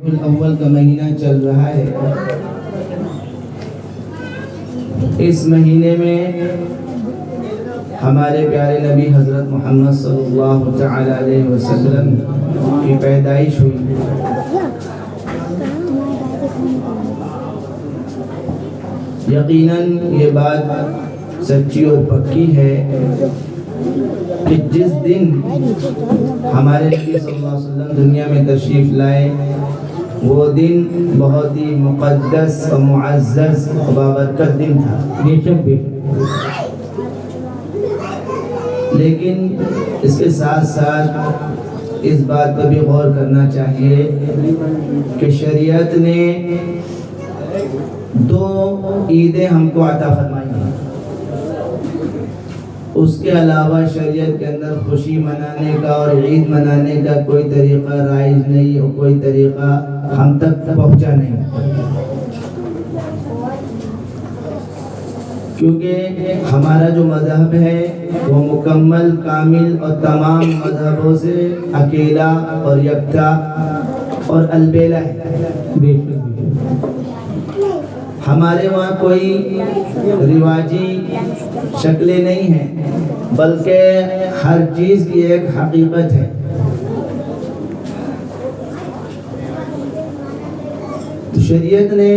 الاول کا مہینہ چل رہا ہے. اس مہینے میں ہمارے پیارے نبی حضرت محمد صلی اللہ تعالی علیہ وسلم کی پیدائش ہوئی. یقیناً یہ بات سچی اور پکی ہے کہ جس دن ہمارے نبی صلی اللہ علیہ وسلم دنیا میں تشریف لائے وہ دن بہت ہی مقدس و معزز و بابرکت دن تھا. لیکن اس کے ساتھ ساتھ اس بات پر بھی غور کرنا چاہیے کہ شریعت نے 2 عیدیں ہم کو عطا فرمائی ہیں. اس کے علاوہ شریعت کے اندر خوشی منانے کا اور عید منانے کا کوئی طریقہ رائج نہیں اور کوئی طریقہ ہم تک پہنچا نہیں. کیونکہ ہمارا جو مذہب ہے وہ مکمل کامل اور تمام مذہبوں سے اکیلا اور یکتا اور البیلا ہے. ہمارے وہاں کوئی رواجی شکلیں نہیں ہیں بلکہ ہر چیز کی ایک حقیقت ہے. تو شریعت نے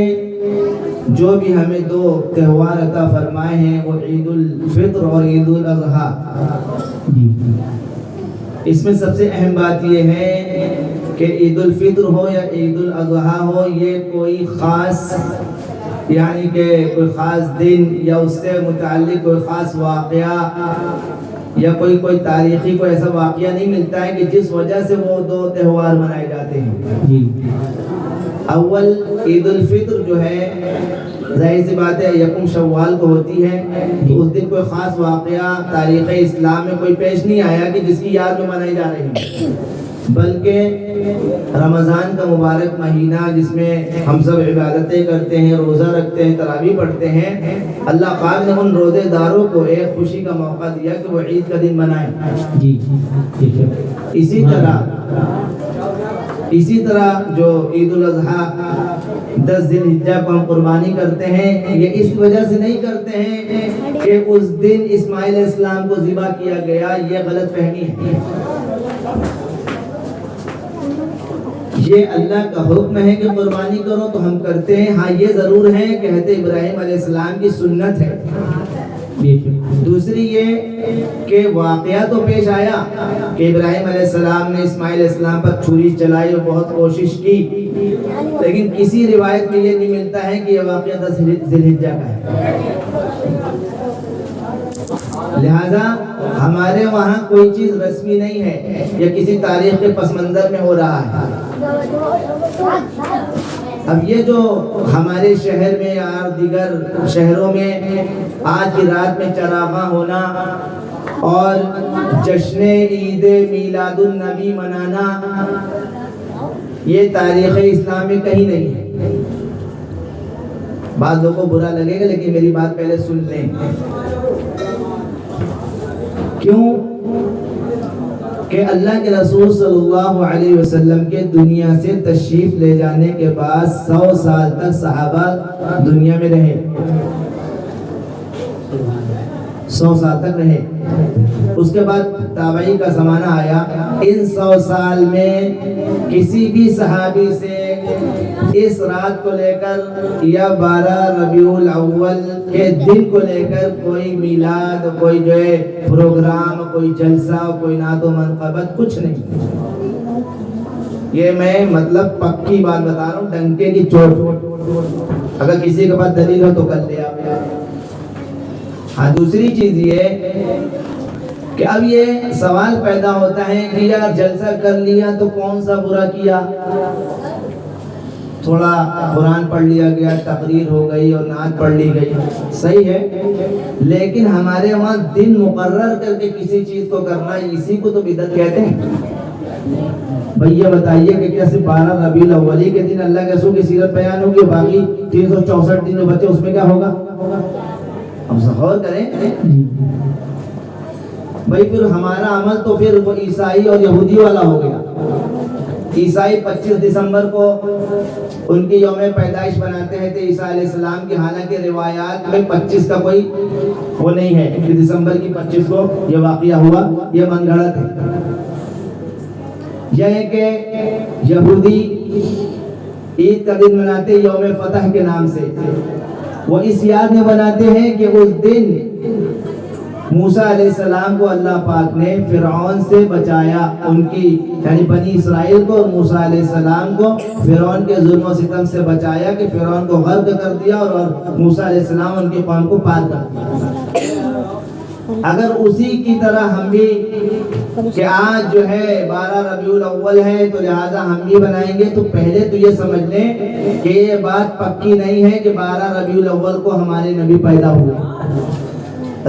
جو بھی ہمیں 2 تہوار عطا فرمائے ہیں وہ عید الفطر اور عید الاضحیٰ. اس میں سب سے اہم بات یہ ہے کہ عید الفطر ہو یا عید الاضحیٰ ہو یہ کوئی خاص یعنی کہ کوئی خاص دن یا اس سے متعلق کوئی خاص واقعہ یا کوئی تاریخی کوئی ایسا واقعہ نہیں ملتا ہے کہ جس وجہ سے وہ 2 تہوار منائے جاتے ہیں. اول عید الفطر جو ہے ظاہر سی بات ہے 1 شوال کو ہوتی ہے تو اس دن کوئی خاص واقعہ تاریخ اسلام میں کوئی پیش نہیں آیا کہ جس کی یاد میں منائی جا رہی ہے، بلکہ رمضان کا مبارک مہینہ جس میں ہم سب عبادتیں کرتے ہیں، روزہ رکھتے ہیں، تراویح پڑھتے ہیں، اللہ پاک نے ان روزے داروں کو ایک خوشی کا موقع دیا کہ وہ عید کا دن منائیں. اسی طرح جو عید الاضحیٰ 10 ذی الحجہ کو ہم قربانی کرتے ہیں یہ اس وجہ سے نہیں کرتے ہیں کہ اس دن اسماعیل علیہ السلام کو ذبح کیا گیا، یہ غلط فہمی ہے. یہ اللہ کا حکم ہے کہ قربانی کرو تو ہم کرتے ہیں. ہاں یہ ضرور ہے کہ حضرت ابراہیم علیہ السلام کی سنت ہے. دوسری یہ کہ واقعہ تو پیش آیا کہ ابراہیم علیہ السلام نے اسماعیل علیہ السلام پر چھری چلائی اور بہت کوشش کی، لیکن کسی روایت میں یہ نہیں ملتا ہے کہ یہ واقعہ 10 ذی الحجہ کا ہے. لہذا ہمارے وہاں کوئی چیز رسمی نہیں ہے یا کسی تاریخ کے پس منظر میں ہو رہا ہے. اب یہ جو ہمارے شہر میں یا دیگر شہروں میں آج کی رات میں چراغاں ہونا اور جشن عید میلاد النبی منانا یہ تاریخ اسلام میں کہیں نہیں ہے. بعض لوگوں کو برا لگے گا لیکن میری بات پہلے سن لیں. کیوں کہ اللہ کے رسول صلی اللہ علیہ وسلم کے دنیا سے تشریف لے جانے کے بعد 100 سال تک صحابہ دنیا میں رہے. 100 سال تک رہے. اس کے بعد تابعی کا زمانہ آیا. ان 100 سال میں کسی بھی صحابی سے اس رات کو لے کر یا 12 ربیع الاول کے دن کو لے کر کوئی میلاد، کوئی جو ہے پروگرام، کوئی جلسہ، کوئی نعت و منقبت کچھ نہیں. یہ میں مطلب پکی بات بتا رہا ہوں، ڈنکے کی چوٹ. اگر کسی کے پاس دلیل ہو تو کر لے آپ. ہاں دوسری چیز یہ کہ اب یہ سوال پیدا ہوتا ہے کہ یار جلسہ کر لیا تو کون سا برا کیا، تھوڑا قرآن پڑھ لیا گیا، تقریر ہو گئی اور نعت پڑھ لی گئی، صحیح ہے، لیکن ہمارے وہاں دن مقرر کر کے کسی چیز کو کرنا اسی کو تو بدعت کہتے ہیں. بھئی یہ بتائیے کہ کیا صرف 12 ربیع الاولی کے دن اللہ کے رسول کی سیرت بیان ہوگی، باقی 364 دن جو بچے اس میں کیا ہوگا؟ ہم غور کریں بھئی پھر ہمارا عمل تو پھر وہ عیسائی اور یہودی والا ہو گیا. عیسائی 25 دسمبر کو ان کی یوم پیدائش بناتے ہیں تھے عیسیٰ علیہ السلام کی، حالانکہ روایات میں 25 کا کوئی وہ نہیں ہے کہ دسمبر کی 25 کو یہ واقعہ ہوا، یہ من گھڑت ہے۔ یہ ہے کہ یہودی عید کا دن مناتے یوم فتح کے نام سے، وہ اس یاد میں مناتے ہیں کہ اس دن موسیٰ علیہ السلام کو اللہ پاک نے فرعون سے بچایا، ان کی یعنی بنی اسرائیل کو، موسیٰ علیہ السلام کو فرعون کے ظلم و ستم سے بچایا کہ فرعون کو غرق کر دیا اور موسیٰ علیہ السلام ان کی قوم کو پار کر دیا۔ اگر اسی کی طرح ہم بھی کہ آج جو ہے 12 ربیع الاول ہے تو لہٰذا ہم بھی بنائیں گے، تو پہلے تو یہ سمجھ لیں کہ یہ بات پکی نہیں ہے کہ 12 ربیع الاول کو ہمارے نبی پیدا ہوئے۔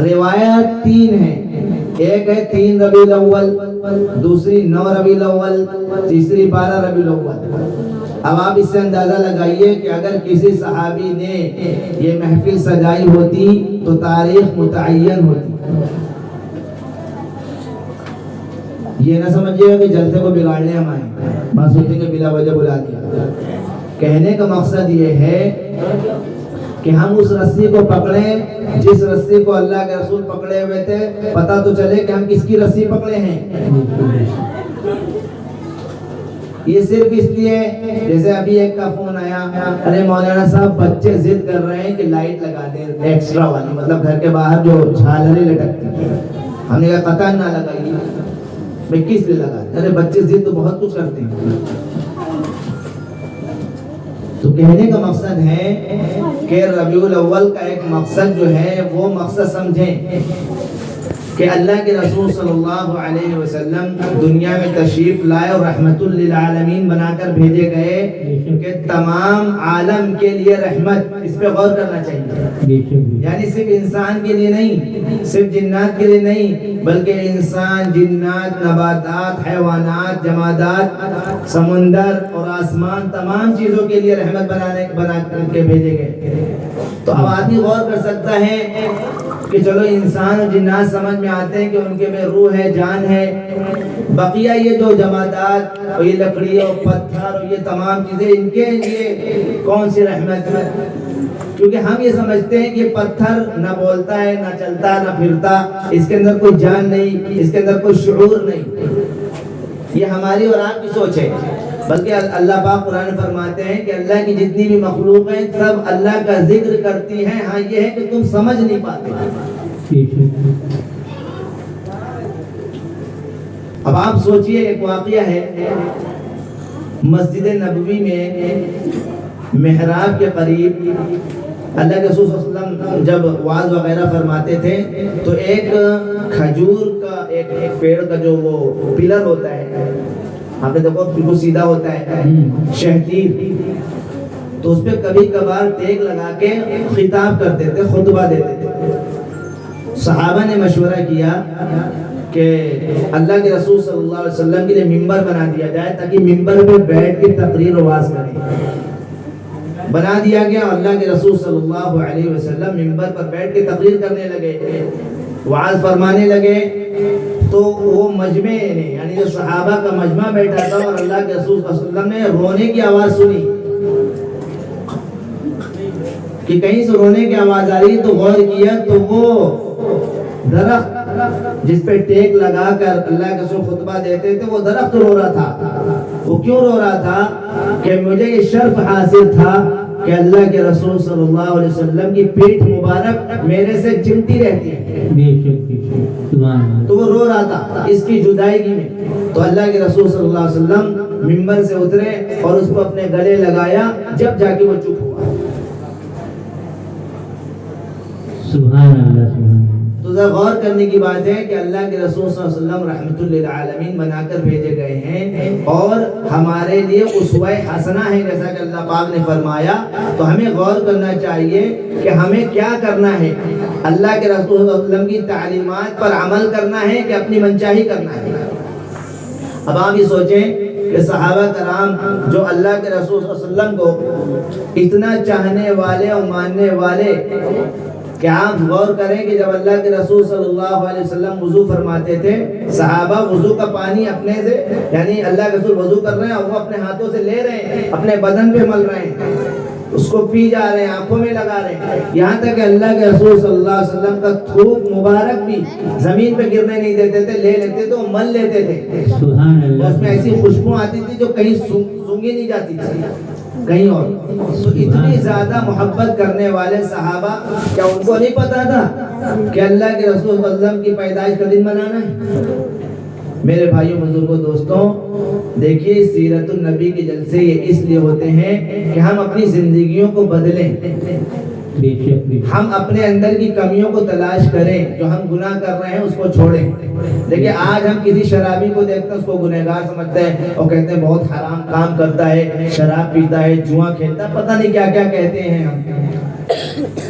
روایات 3 ہیں، ایک ہے 3 ربیع الاول، دوسری 9 ربیع الاول، تیسری 12 ربیع الاول۔ اب آپ اس سے اندازہ لگائیے کہ اگر کسی صحابی نے یہ محفل سجائی ہوتی تو تاریخ متعین ہوتی۔ یہ نہ سمجھیے گا کہ جلسے کو بگاڑنے ہم آئے، بات سوچیں کہ بلا وجہ بلا دیا۔ کہنے کا مقصد یہ ہے کہ ہم اس رسی کو پکڑیں جس رسی کو اللہ کے رسول پکڑے ہوئے تھے، پتہ تو چلے کہ ہم کس کی رسی پکڑے ہیں۔ یہ صرف اس لیے، جیسے ابھی ایک کا فون آیا، ارے مولانا صاحب بچے ضد کر رہے ہیں کہ لائٹ لگا دیں ایکسٹرا والی، مطلب گھر کے باہر جو جھالریں لٹکتی ہیں۔ ہم نے کہا قطعاً نہ لگائیے۔ میں کس لیے لگا دیں؟ ارے بچے ضد تو بہت کچھ کرتے ہیں۔ تو کہنے کا مقصد ہے کہ ربیع الاول کا ایک مقصد جو ہے وہ مقصد سمجھیں کہ اللہ کے رسول صلی اللہ علیہ وسلم دنیا میں تشریف لائے اور رحمت للعالمین بنا کر بھیجے گئے کہ تمام عالم کے لیے رحمت۔ اس پہ غور کرنا چاہیے، یعنی صرف انسان کے لیے نہیں، صرف جنات کے لیے نہیں، بلکہ انسان، جنات، نباتات، حیوانات، جمادات، سمندر اور آسمان، تمام چیزوں کے لیے رحمت بنا کے بھیجے گئے۔ تو اب آدمی غور کر سکتا ہے کہ چلو انسان اور جنات سمجھ میں آتے ہیں کہ ان کے میں روح ہے، جان ہے، بقیہ یہ جو جمادات اور یہ لکڑی اور پتھر اور یہ تمام چیزیں، ان کے لیے کون سی رحمت ہے؟ کیونکہ ہم یہ سمجھتے ہیں کہ پتھر نہ بولتا ہے، نہ چلتا، نہ پھرتا، اس کے اندر کوئی جان نہیں، اس کے اندر کوئی شعور نہیں۔ یہ ہماری اور آپ کی سوچ ہے، بلکہ اللہ پاک قرآن فرماتے ہیں کہ اللہ کی جتنی بھی مخلوق ہیں سب اللہ کا ذکر کرتی ہیں، ہاں یہ ہے کہ تم سمجھ نہیں پاتے۔ اب آپ سوچئے، ایک واقعہ ہے، مسجد نبوی میں محراب کے قریب اللہ کے رسول صلی اللہ علیہ وسلم جب وعظ وغیرہ فرماتے تھے تو ایک کھجور کا ایک پیڑ کا جو وہ پلر ہوتا ہے، آپ نے دیکھو بالکل سیدھا ہوتا ہے، شہتیر، تو اس پہ کبھی کبھار ٹیک لگا کے خطاب کرتے تھے، خطبہ دیتے تھے۔ صحابہ نے مشورہ کیا کہ اللہ کے رسول صلی اللہ علیہ وسلم کے لیے ممبر بنا دیا جائے تاکہ ممبر پہ بیٹھ کے تقریر و وعظ کریں۔ بنا دیا گیا، اللہ کے رسول صلی اللہ علیہ وسلم ممبر پر بیٹھ کے تقریر کرنے لگے، وعظ فرمانے لگے۔ تو وہ مجمع نے، یعنی جو صحابہ کا مجمع بیٹھا تھا اور اللہ کے رسول صلی اللہ علیہ وسلم نے رونے کی آواز سنی کہ کہیں سے رونے کی آواز آ رہی، تو غور کیا تو وہ درخت جس پہ ٹیک لگا کر اللہ کے رسول خطبہ دیتے تھے، وہ درخت رو رہا تھا۔ وہ کیوں رو رہا تھا؟ کہ مجھے یہ شرف حاصل تھا کہ اللہ کے رسول صلی اللہ علیہ وسلم کی پیٹھ مبارک میرے سے چمٹی رہتی ہے، تو وہ رو رہا تھا اس کی جدائیگی میں۔ تو اللہ کے رسول صلی اللہ علیہ وسلم ممبر سے اترے اور اس کو اپنے گلے لگایا، جب جا کے وہ چپ ہوا۔ سبحان اللہ، سبحان اللہ۔ تو ذرا غور کرنے کی بات ہے کہ اللہ کے رسول صلی اللہ علیہ وسلم رحمت للعالمین بنا کر بھیجے گئے ہیں اور ہمارے لیے اسوہ حسنہ ہے، جیسا کہ اللہ پاک نے فرمایا۔ تو ہمیں غور کرنا چاہیے کہ ہمیں کیا کرنا ہے، اللہ کے رسول صلی اللہ علیہ وسلم کی تعلیمات پر عمل کرنا ہے کہ اپنی منچاہی کرنا ہے۔ اب آپ یہ سوچیں کہ صحابہ کرام جو اللہ کے رسول صلی اللہ علیہ وسلم کو اتنا چاہنے والے اور ماننے والے کہ آپ غور کریں کہ جب اللہ کے رسول صلی اللہ علیہ وسلم وضو فرماتے تھے، صحابہ وضو کا پانی اپنے سے، یعنی اللہ کے رسول وضو کر رہے ہیں اور وہ اپنے ہاتھوں سے لے رہے ہیں، اپنے بدن پہ مل رہے ہیں، اس کو پی جا رہے ہیں، آنکھوں میں لگا رہے ہیں، یہاں تک کہ اللہ کے رسول صلی اللہ علیہ وسلم کا تھوک مبارک بھی زمین پہ گرنے نہیں دیتے تھے، لے لیتے تھے، وہ مل لیتے تھے، سبحان اللہ، اس میں ایسی خوشبو آتی تھی جو کہیں سونگی نہیں جاتی تھی کہیں اور. تو اتنی زیادہ محبت کرنے والے صحابہ، کیا ان کو نہیں پتا تھا کہ اللہ کے رسول صلی اللہ علیہ وسلم کی پیدائش کا دن منانا ہے؟ میرے بھائیوں بزرگوں دوستوں، دیکھیے سیرت النبی کے جلسے یہ اس لیے ہوتے ہیں کہ ہم اپنی زندگیوں کو بدلیں، بے شک بے شک، ہم اپنے اندر کی کمیوں کو تلاش کریں، جو ہم گناہ کر رہے ہیں اس کو چھوڑیں. دیکھیے آج ہم کسی شرابی کو دیکھتے ہیں، اس کو گنہگار سمجھتے ہیں اور کہتے ہیں بہت حرام کام کرتا ہے، شراب پیتا ہے، جوا کھیلتا ہے، پتہ نہیں کیا کیا کہتے ہیں ہم.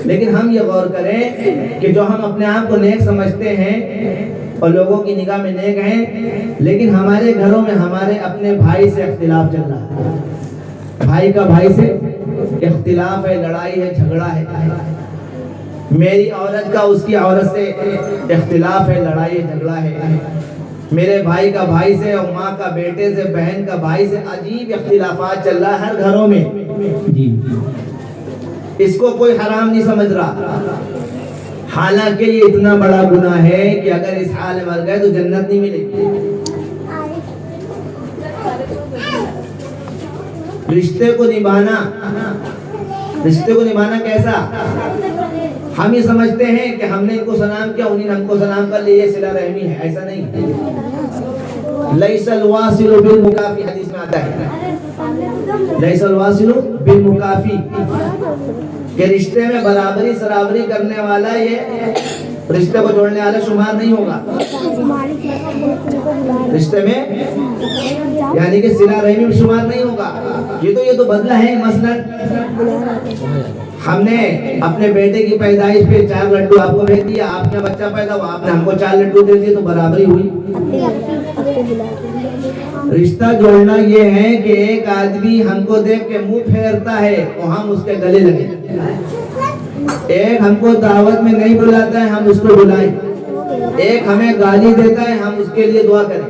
لیکن ہم یہ غور کریں کہ جو ہم اپنے آپ کو نیک سمجھتے ہیں اور لوگوں کی نگاہ میں نیک ہیں، لیکن ہمارے گھروں میں ہمارے اپنے بھائی سے اختلاف چل رہا ہے، بھائی کا بھائی سے اختلاف ہے، لڑائی ہے، جھگڑا ہے، میری عورت کا اس کی عورت سے اختلاف ہے، لڑائی ہے، جھگڑا ہے، میرے بھائی کا بھائی سے اور ماں کا بیٹے سے، بہن کا بھائی سے، عجیب اختلافات چل رہا ہے ہر گھروں میں. جی اس کو کوئی حرام نہیں سمجھ رہا، حالانکہ یہ اتنا بڑا گناہ ہے کہ اگر اس حال میں مر گئے تو جنت نہیں ملے گی. رشتے کو نبھانا، رشتے کو نبھانا کیسا؟ ہم یہ سمجھتے ہیں کہ ہم نے ان کو سلام کیا، انہیں نے ہم کو سلام کر لیا، یہ صلہ رحمی ہے. ایسا نہیں. لیس الواصل بالمکافی، حدیث میں آتا ہے، لیس الواصل بالمکافی، کہ رشتے میں برابری سرابری کرنے والا یہ رشتے کو جوڑنے والا شمار نہیں ہوگا. رشتے میں یعنی کہ صلہ رحمی میں شمار نہیں ہوگا. یہ تو بدلہ ہے. مثلا ہم نے اپنے بیٹے کی پیدائش پہ 4 لڈو آپ کو بھیج دیا، آپ کا بچہ پیدا ہوا، آپ نے ہم کو 4 لڈو دے دیے، تو برابری ہوئی. رشتہ جوڑنا یہ ہے کہ ایک آدمی ہم کو دیکھ کے منہ پھیرتا ہے اور ہم اس کے گلے لگے، ایک ہم کو دعوت میں نہیں بلاتا ہے ہم اس کو بلائیں، ایک ہمیں گالی دیتا ہے ہم اس کے لیے دعا کریں.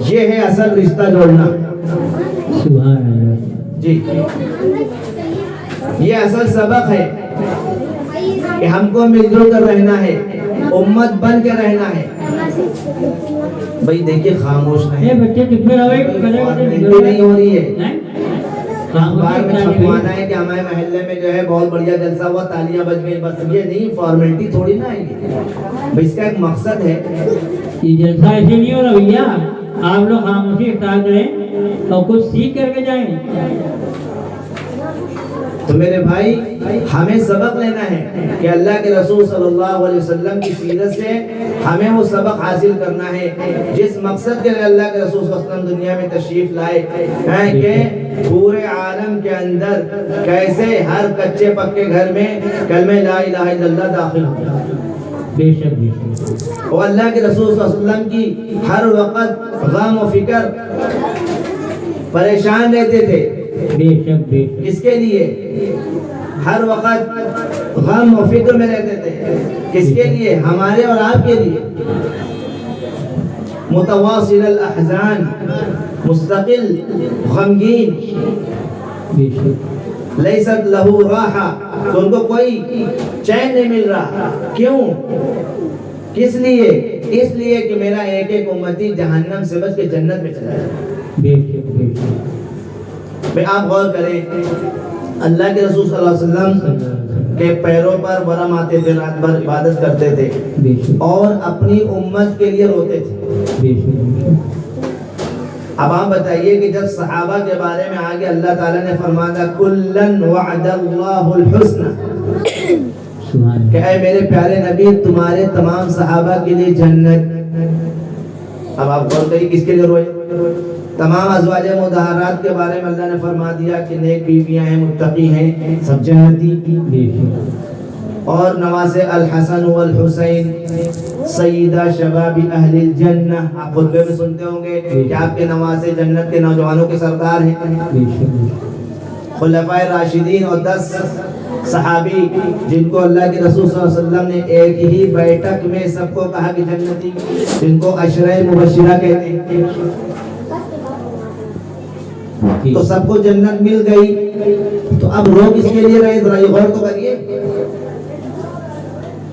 یہ ہے اصل رشتہ جوڑنا. سبحان اللہ. جی یہ اصل سبق ہے کہ ہم کو مل جل کر رہنا ہے، امت بن کے رہنا ہے. بھائی دیکھیے خاموش یہ نہیں، بچے کتنے روئے نہیں ہو رہی ہے. اخبار میں خاموش چھپوانا ہے کہ ہمارے محلے میں جو ہے بہت بڑھیا جلسہ ہوا، تالیاں بج گئی، بس یہ نہیں، فارمیلٹی تھوڑی نہ ہے. بھائی اس کا ایک مقصد ہے. یہ جلسہ ایسے نہیں ہو رہا بھیا، آپ لوگ خاموشی اختیار کریں اور کچھ سیکھ کر کے جائیں. تو میرے بھائی ہمیں سبق لینا ہے کہ اللہ کے رسول صلی اللہ علیہ وسلم کی سیرت سے ہمیں وہ سبق حاصل کرنا ہے جس مقصد کے لیے اللہ کے رسول صلی اللہ علیہ وسلم دنیا میں تشریف لائے ہیں، کہ پورے عالم کے اندر کیسے ہر کچے پکے گھر میں کلمہ لا الہ الا اللہ داخل ہو. بے شک بے شک. اور اللہ کے رسول صلی اللہ علیہ وسلم کی ہر وقت غم و فکر، پریشان رہتے تھے. بے شک بے شک. کس کے لیے؟ ہر وقت غم و فکر میں رہتے تھے. کس کے لیے؟ ہمارے اور آپ کے لیے. متواصل الاحزان، مستقل غمگین. بے شک. لیست لہو راحہ، تو ان کو کوئی چین نہیں مل رہا. کیوں؟ کس لیے؟ اس لیے کہ میرا ایک ایک امتی جہنم سے بچ کے جنت میں چلا جائے. بے شک بے شک. بھئی آپ غور کریں، اللہ کے رسول صلی اللہ علیہ وسلم کے پیروں پر ورم آتے تھے، رات بھر عبادت کرتے تھے بے شک. اور اپنی امت کے لیے روتے تھے. بے شک بے شک. اب آپ بتائیے کہ جب صحابہ کے بارے میں آگے اللہ تعالیٰ نے فرمایا کُلًّا وَعَدَ اللَّهُ الْحُسْنَ، سبحان کہ اے میرے پیارے نبی تمہارے تمام صحابہ کے لیے جنت. اب آپ غور کریے کس کے لیے روئے؟ تمام ازواج مطہرات کے بارے میں اللہ نے فرما دیا کہ نیک بیویاں ہیں، متقی ہیں، سب جنتی. بے شک. اور نواسے الحسن والحسین سیدہ شباب اہل الجنہ، آپ خطبے میں سنتے ہوں گے کہ آپ کے نواسے جنت کے نوجوانوں کے سردار ہیں. بے شک. خلفائے راشدین اور 10 صحابی جن کو اللہ کے رسول صلی اللہ علیہ وسلم نے ایک ہی بیٹھک میں سب کو کہا کہ جنتی، جن کو عشرہ مبشرہ کہتے ہیں، تو سب کو جنت مل گئی، تو اب رو کس کے لیے رہے؟ ذرا یہ غور تو کریے۔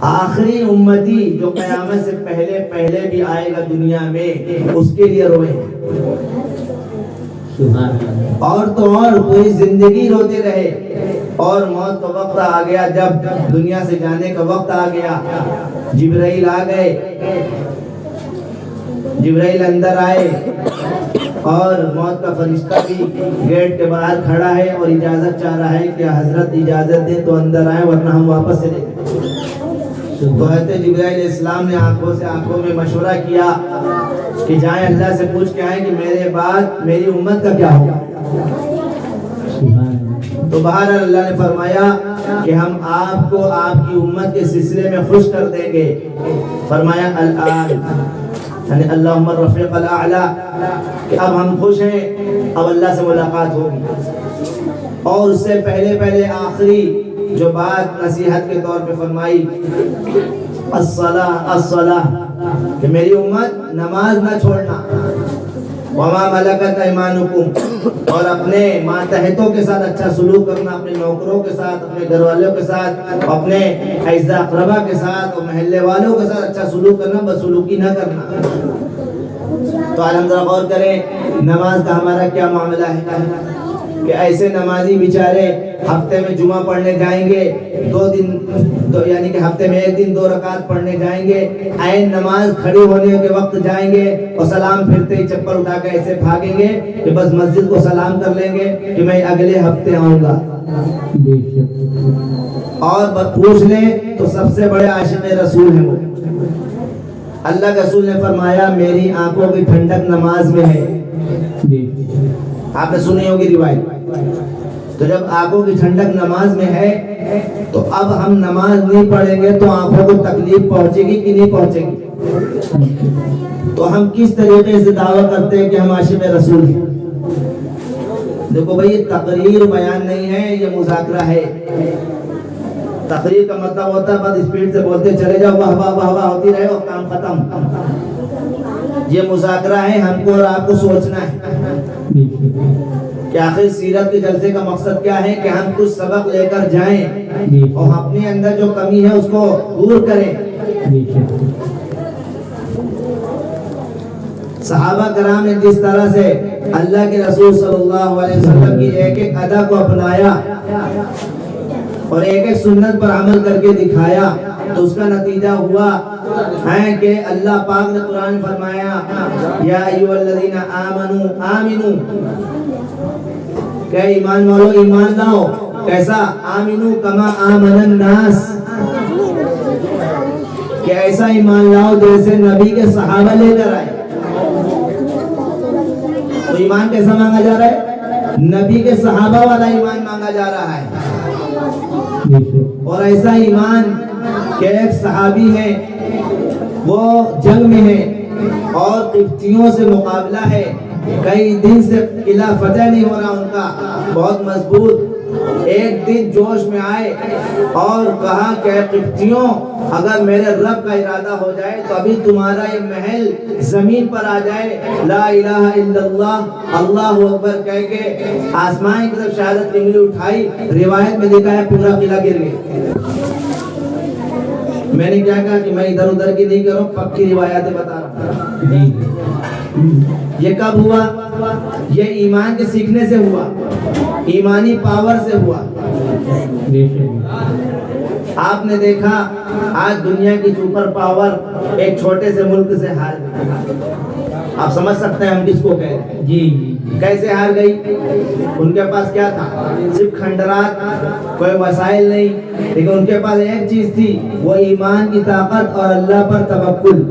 آخری امتی جو قیامت سے پہلے بھی آئے گا دنیا میں، اس کے لیے روئے ہیں۔ اور تو اور پوری زندگی روتے رہے، اور موت کا وقت آ گیا، جب دنیا سے جانے کا وقت آ گیا، جبرائیل آ گئے، جبرائیل اندر آئے، اور موت کا فرشتہ بھی گیٹ کے باہر کھڑا ہے اور اجازت چاہ رہا ہے کہ حضرت اجازت دیں تو اندر آئیں ورنہ ہم واپس چلے جائیں۔ تو حضرت جبرائیل علیہ السلام نے آنکھوں سے آنکھوں میں مشورہ کیا کہ جائیں اللہ سے پوچھ کے آئیں کہ میرے بعد میری امت کا کیا ہوگا۔ تو بہرحال اللہ نے فرمایا کہ ہم آپ کو آپ کی امت کے سلسلے میں خوش کر دیں گے۔ فرمایا الآن، یعنی اللہم الرفیق الاعلی، کہ اب ہم خوش ہیں، اب اللہ سے ملاقات ہوگی۔ اور اس سے پہلے آخری جو بات نصیحت کے طور پہ فرمائی، الصلاۃ الصلاۃ، کہ میری امت نماز نہ چھوڑنا، وما ملکت ایمانکم، اور اپنے ماتحتوں کے ساتھ اچھا سلوک کرنا، اپنے نوکروں کے ساتھ، اپنے گھر والوں کے ساتھ، اپنے اعزا اقربا کے ساتھ اور محلے والوں کے ساتھ اچھا سلوک کرنا، بدسلوکی نہ کرنا۔ تو الحمدللہ غور کریں نماز کا ہمارا کیا معاملہ ہے، کہ ایسے نمازی بیچارے ہفتے میں جمعہ پڑھنے جائیں گے، یعنی کہ ہفتے میں ایک دن 2 رکعت پڑھنے جائیں گے، عین نماز کھڑی ہونے کے وقت جائیں گے اور سلام پھرتے ہی چپل اٹھا کے ایسے بھاگیں گے کہ بس مسجد کو سلام کر لیں گے کہ میں اگلے ہفتے آؤں گا۔ اور پوچھ لیں تو سب سے بڑے عاشق رسول ہیں وہ۔ اللہ کے رسول نے فرمایا میری آنکھوں کی ٹھنڈک نماز میں ہے۔ آپ نے سنی ہوگی روایت۔ تو جب آنکھوں کی ٹھنڈک نماز میں ہے تو اب ہم نماز نہیں پڑھیں گے تو آنکھوں کو تکلیف پہنچے گی کہ نہیں پہنچے گی؟ تو ہم کس طریقے سے دعویٰ کرتے ہیں کہ ہم عاشق رسول ہیں؟ دیکھو بھائی، یہ تقریر بیان نہیں ہے، یہ مذاکرہ ہے۔ تقریر کا مطلب ہوتا ہے بس اسپیڈ سے بولتے چلے جاؤ، واہ واہ واہ واہ ہوتی رہے اور کام ختم۔ یہ مذاکرہ ہے، ہم کو اور آپ کو سوچنا ہے کہ آخر سیرت کے جلسے کا مقصد کیا ہے، کہ ہم کچھ سبق لے کر جائیں اور اپنے اندر جو کمی ہے اس کو دور کریں۔ صحابہ کرام نے جس طرح سے اللہ کے رسول صلی اللہ علیہ وسلم کی ایک ایک ادا کو اپنایا اور ایک ایک سنت پر عمل کر کے دکھایا، تو اس کا نتیجہ ہوا ہے کہ اللہ پاک نے قرآن فرمایا یا ایھا الذین آمنو آمنو، کہ ایمان والو ایمان لاؤ۔ کیسا؟ آمنو کما آمن الناس، کہ ایسا ایمان لاؤ جیسے نبی کے صحابہ لے کر آئے۔ تو ایمان کیسا مانگا جا رہا ہے؟ نبی کے صحابہ والا ایمان مانگا جا رہا ہے۔ اور ایسا ایمان کہ ایک صحابی ہے، وہ جنگ میں ہے اور قبطیوں سے مقابلہ ہے، کئی دن سے قلعہ فتح نہیں ہو رہا ان کا، بہت مضبوط۔ ایک دن جوش میں آئے اور کہا کہ قبطیوں، اگر میرے رب کا ارادہ ہو جائے تو ابھی تمہارا یہ محل زمین پر آ جائے، لا الہ الا اللہ، اللہ اکبر کہہ کے آسمان کی طرف شہادت کی انگلی اٹھائی۔ روایت میں دیکھا ہے پورا قلعہ گر گیا۔ میں نے کیا کہا کہ میں ادھر ادھر کی نہیں کروں، پکی روایتیں بتا رہا ہوں۔ یہ کب ہوا؟ یہ ایمان کے سیکھنے سے ہوا، ایمانی پاور سے ہوا۔ آپ نے دیکھا آج دنیا کی سپر پاور ایک چھوٹے سے ملک سے ہار گئی۔ آپ سمجھ سکتے ہیں ہم کس کو کہتے ہیں؟ جی کیسے ہار گئی؟ ان کے پاس کیا تھا؟ صرف کھنڈرات، کوئی وسائل نہیں، لیکن ان کے پاس ایک چیز تھی، وہ ایمان کی طاقت اور اللہ پر توکل۔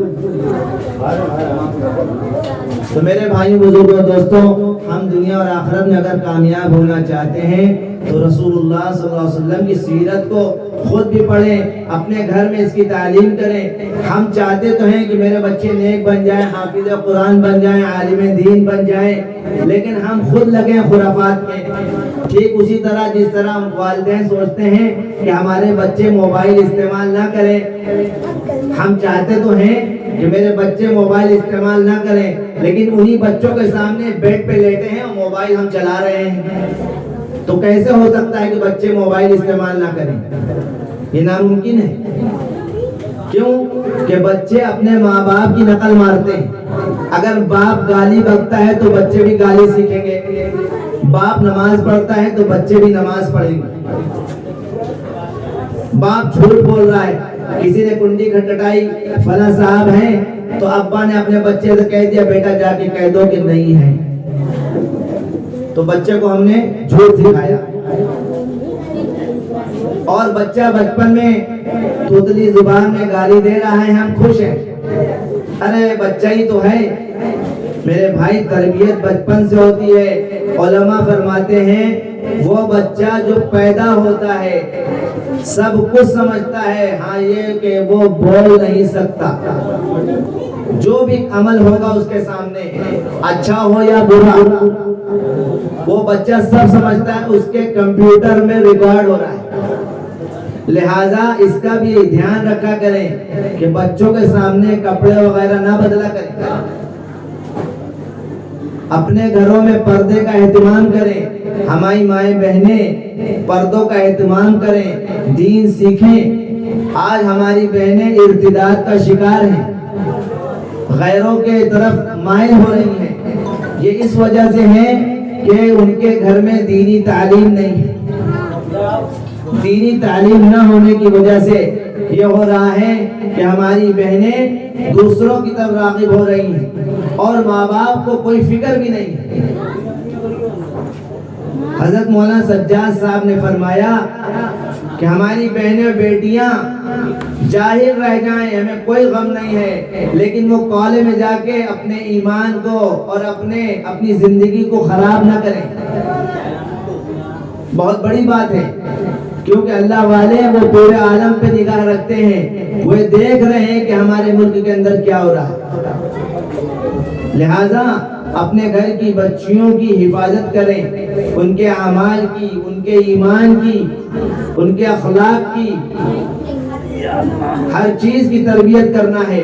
تو میرے بھائیوں بزرگوں دوستوں، ہم دنیا اور آخرت میں اگر کامیاب ہونا چاہتے ہیں تو رسول اللہ صلی اللہ علیہ وسلم کی سیرت کو خود بھی پڑھیں، اپنے گھر میں اس کی تعلیم کریں۔ ہم چاہتے تو ہیں کہ میرے بچے نیک بن جائیں، حافظ قرآن بن جائیں، عالم دین بن جائیں، لیکن ہم خود لگیں خرافات میں۔ ٹھیک اسی طرح جس طرح والدین سوچتے ہیں کہ ہمارے بچے موبائل استعمال نہ کریں، ہم چاہتے تو ہیں کہ میرے بچے موبائل استعمال نہ کریں، لیکن انہی بچوں کے سامنے بیڈ پہ لیٹے ہیں اور موبائل ہم چلا رہے ہیں۔ تو کیسے ہو سکتا ہے کہ بچے موبائل استعمال نہ کریں؟ یہ ناممکن ہے۔ کیوں کہ بچے اپنے ماں باپ کی نقل مارتے ہیں۔ اگر باپ گالی بکتا ہے تو بچے بھی گالی سیکھیں گے، باپ نماز پڑھتا ہے تو بچے بھی نماز پڑھیں گے۔ باپ جھوٹ بول رہا ہے، کسی نے کنڈی کھٹکھٹائی فلاں صاحب ہیں تو ابا نے اپنے بچے سے کہہ دیا بیٹا جا کے کہہ دو کہ نہیں ہے، تو بچے کو ہم نے جھوٹ سکھایا۔ اور بچہ بچپن میں توتلی زبان میں گالی دے رہا ہے، ہم خوش ہیں، ارے بچہ ہی تو ہے۔ میرے بھائی تربیت بچپن سے ہوتی ہے۔ علماء فرماتے ہیں وہ بچہ جو پیدا ہوتا ہے سب کچھ سمجھتا ہے، ہاں یہ کہ وہ بول نہیں سکتا۔ جو بھی عمل ہوگا اس کے سامنے، اچھا ہو یا برا، وہ بچہ سب سمجھتا ہے، اس کے کمپیوٹر میں ریکارڈ ہو رہا ہے۔ لہٰذا اس کا بھی دھیان رکھا کریں کہ بچوں کے سامنے کپڑے وغیرہ نہ بدلا کریں۔ اپنے گھروں میں پردے کا اہتمام کریں، ہماری مائیں بہنیں پردوں کا اہتمام کریں، دین سیکھیں۔ آج ہماری بہنیں ارتداد کا شکار ہیں، غیروں کے طرف مائل ہو رہی ہیں۔ یہ اس وجہ سے ہے کہ ان کے گھر میں دینی تعلیم نہیں ہے۔ دینی تعلیم نہ ہونے کی وجہ سے یہ ہو رہا ہے کہ ہماری بہنیں دوسروں کی طرف راغب ہو رہی ہیں اور ماں باپ کو کوئی فکر بھی نہیں ہے۔ حضرت مولانا سجاد صاحب نے فرمایا کہ ہماری بہنیں اور بیٹیاں جاہل رہ جائیں ہمیں کوئی غم نہیں ہے، لیکن وہ کالج میں جا کے اپنے ایمان کو اور اپنی زندگی کو خراب نہ کریں۔ بہت بڑی بات ہے، کیونکہ اللہ والے وہ پورے عالم پہ نگاہ رکھتے ہیں، وہ دیکھ رہے ہیں کہ ہمارے ملک کے اندر کیا ہو رہا ہے۔ لہٰذا اپنے گھر کی بچیوں کی حفاظت کریں، ان کے اعمال کی، ان کے ایمان کی، ان کے اخلاق کی، ہر چیز کی تربیت کرنا ہے،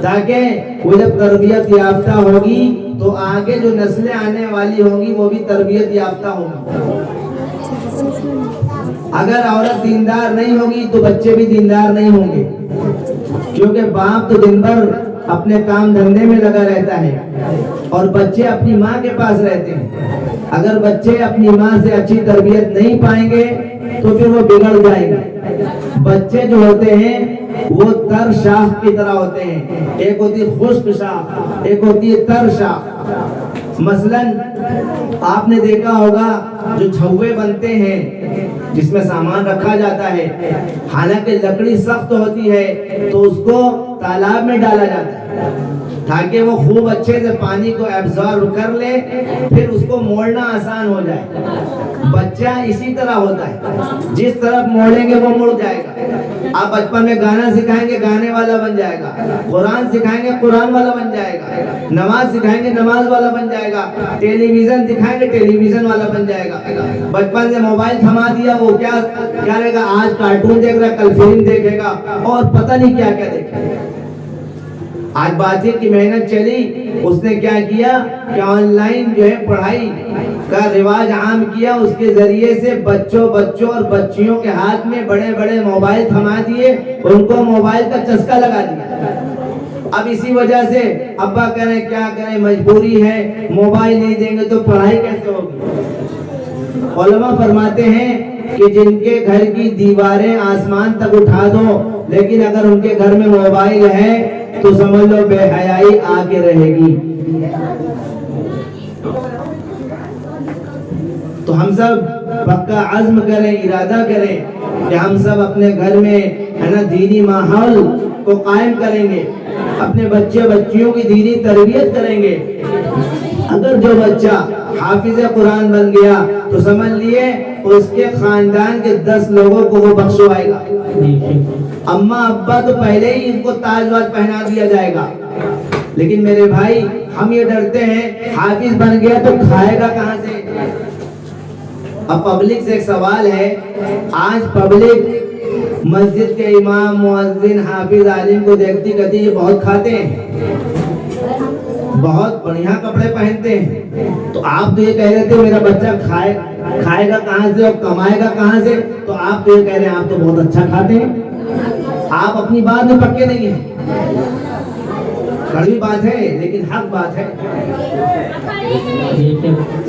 تاکہ وہ جب تربیت یافتہ ہوگی تو آگے جو نسلیں آنے والی ہوں گی وہ بھی تربیت یافتہ ہوں گی۔ اگر عورت دیندار نہیں ہوگی تو بچے بھی دیندار نہیں ہوں گے، کیونکہ باپ تو دن بھر اپنے کام دھندے میں لگا رہتا ہے اور بچے اپنی ماں کے پاس رہتے ہیں۔ اگر بچے اپنی ماں سے اچھی تربیت نہیں پائیں گے تو پھر وہ بگڑ جائیں گے۔ بچے جو ہوتے ہیں وہ تر شاخ کی طرح ہوتے ہیں، ایک ہوتی ہے خشک شاخ، ایک ہوتی ہے تر شاخ۔ مثلاً آپ نے دیکھا ہوگا جو جھوے بنتے ہیں جس میں سامان رکھا جاتا ہے، حالانکہ لکڑی سخت ہوتی ہے تو اس کو تالاب میں ڈالا جاتا ہے تاکہ وہ خوب اچھے سے پانی کو ایبزارب کر لے، پھر اس کو موڑنا آسان ہو جائے۔ بچہ اسی طرح ہوتا ہے، جس طرف موڑیں گے وہ مڑ جائے گا۔ آپ بچپن میں گانا سکھائیں گے گانے والا بن جائے گا، قرآن سکھائیں گے قرآن والا بن جائے گا، نماز سکھائیں گے نماز والا بن جائے گا، ٹیلی ویژن دکھائیں گے ٹیلی ویژن والا بن جائے گا۔ بچپن سے موبائل تھما دیا وہ کیا رہے گا، آج کارٹون دیکھ رہا ہے کل فلم دیکھے گا اور پتہ نہیں کیا کیا دیکھے گا۔ آج باتیں کی محنت چلی، اس نے کیا کیا کہ آن لائن جو ہے پڑھائی کا رواج عام کیا، اس کے ذریعے سے بچوں اور بچیوں کے ہاتھ میں بڑے بڑے موبائل تھما دیے، ان کو موبائل کا چسکا لگا دیا۔ اب اسی وجہ سے ابا کہہ رہے کیا کریں، مجبوری ہے، موبائل نہیں دیں گے تو پڑھائی کیسے ہوگی۔ علماء فرماتے ہیں کہ جن کے گھر کی دیواریں آسمان تک اٹھا دو لیکن اگر ان کے گھر میں موبائل ہے تو سمجھ لو بے حیائی آ کے رہے گی۔ تو ہم سب پکا عزم کریں، ارادہ کریں کہ ہم سب اپنے گھر میں ہے نا دینی ماحول کو قائم کریں گے، اپنے بچے بچیوں کی دینی تربیت کریں گے۔ اگر جو بچہ حافظ قرآن بن گیا تو سمجھ لیے اس کے خاندان کے 10 لوگوں کو وہ بخشوائے گا. اماں ابا تو پہلے ہی ان کو تاج واج پہنا دیا جائے گا. لیکن میرے بھائی ہم یہ ڈرتے ہیں حافظ بن گیا تو کھائے گا کہاں سے. اب پبلک سے ایک سوال ہے, آج پبلک مسجد کے امام مؤذن حافظ عالم کو دیکھتی کہتی یہ بہت کھاتے ہیں, بہت بڑھیا کپڑے پہنتے ہیں, تو آپ تو یہ کہہ رہے تھے میرا بچہ کھائے گا کہاں سے اور کمائے گا کہاں سے, تو آپ تو یہ کہہ رہے ہیں آپ تو بہت اچھا کھاتے ہیں. آپ اپنی بات میں پکے نہیں ہیں. کڑوی بات ہے لیکن حق بات ہے.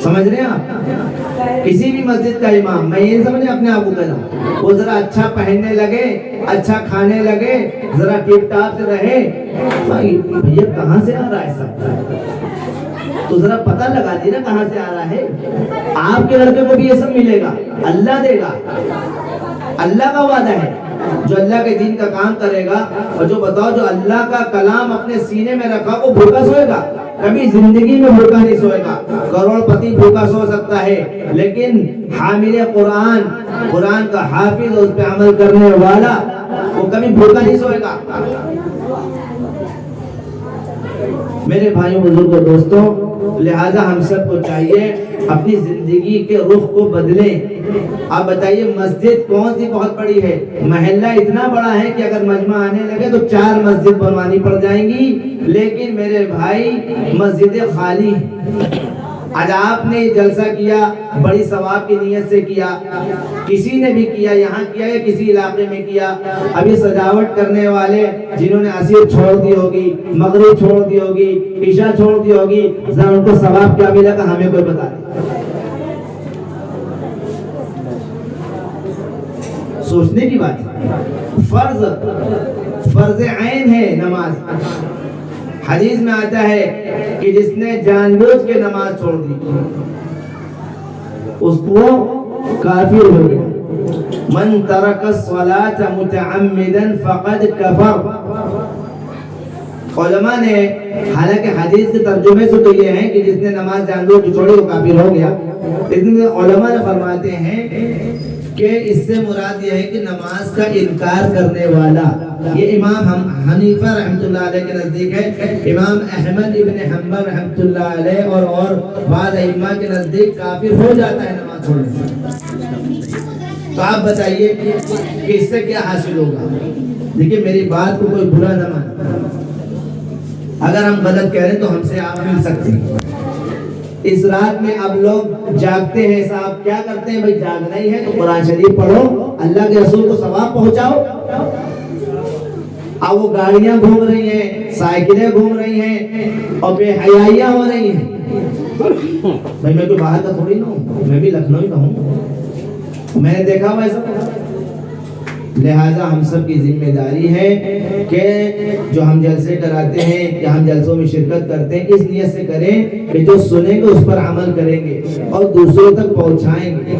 سمجھ رہے ہیں آپ؟ کسی بھی مسجد کا امام, میں یہ سمجھے اپنے آپ کو کہہ رہا ہوں, وہ ذرا اچھا پہننے لگے, اچھا کھانے لگے, ذرا ٹپ ٹاپ سے رہے. بھیا کہاں سے آ رہا ہے سب, تو ذرا پتہ لگا دی نا کہاں سے آ رہا ہے. آپ کے لڑکے کو بھی یہ سب ملے گا, اللہ دے گا, اللہ کا وعدہ ہے. جو اللہ کے دین کا کام کرے گا, اور جو بتاؤ جو اللہ کا کلام اپنے سینے میں رکھا وہ بھوکا سوئے گا, کبھی زندگی میں بھوکا نہیں سوئے گا. کروڑ پتی بھوکا سو سکتا ہے, لیکن حامل قرآن, قرآن کا حافظ, اس پہ عمل کرنے والا, وہ کبھی بھوکا نہیں سوئے گا. میرے بھائیوں بزرگوں دوستوں, لہذا ہم سب کو چاہیے اپنی زندگی کے رخ کو بدلیں. آپ بتائیے مسجد کون سی بہت بڑی ہے, محلہ اتنا بڑا ہے کہ اگر مجمع آنے لگے تو 4 مسجد بنوانی پڑ جائیں گی. لیکن میرے بھائی مسجدیں خالی ہیں. آج آپ نے یہ جلسہ کیا بڑی ثواب کی نیت سے کیا, کسی نے بھی کیا, یہاں کیا یا کسی علاقے میں کیا. ابھی سجاوٹ کرنے والے جنہوں نے عصر چھوڑ دی ہوگی, مغرب چھوڑ دی ہوگی, عشاء چھوڑ دی ہوگی, ذرا ان کو ثواب کیا ملا کہ ہمیں کوئی بتا دے. سوچنے کی بات ہے. فرض عین ہے نماز. حدیث میں آتا ہے کہ جس نے جان بوجھ کے نماز چھوڑ دی اس کو کافر ہو گیا. من ترک الصلاة متعمدا فقد کفر. علماء نے, حالانکہ حدیث کے ترجمے سے تو یہ ہے کہ جس نے نماز جان بوجھ کے چھوڑی وہ کافر ہو گیا, لیکن علماء نے فرماتے ہیں کہ اس سے مراد یہ ہے کہ نماز کا انکار کرنے والا. یہ امام حنیفہ رحمۃ اللہ علیہ کے نزدیک ہے, امام احمد ابن حنبل رحمۃ اللہ علیہ اور بعض ائمہ کے نزدیک کافر ہو جاتا ہے نماز چھوڑنے سے. تو آپ بتائیے کہ اس سے کیا حاصل ہوگا. دیکھیے میری بات کو کوئی برا نہ مانے, اگر ہم غلط کہہ رہے ہیں تو ہم سے آپ مل سکتے ہیں. اس رات میں اب لوگ جاگتے ہیں, صاحب کیا کرتے ہیں, بھائی جاگنا ہی ہے تو قرآن شریف پڑھو, اللہ کے رسول کو ثواب پہنچاؤ. اب وہ گاڑیاں گھوم رہی ہیں, سائیکلیں گھوم رہی ہیں, اور بے حیائیاں ہو رہی ہیں. بھائی میں کوئی باہر کا تھوڑی نہ ہوں, میں بھی لکھنؤ کا ہوں, میں نے دیکھا ہوا ایسا. لہٰذا ہم سب کی ذمہ داری ہے کہ جو ہم جلسے کراتے ہیں یا ہم جلسوں میں شرکت کرتے ہیں اس نیت سے کریں کہ جو سنیں گے اس پر عمل کریں گے اور دوسروں تک پہنچائیں گے.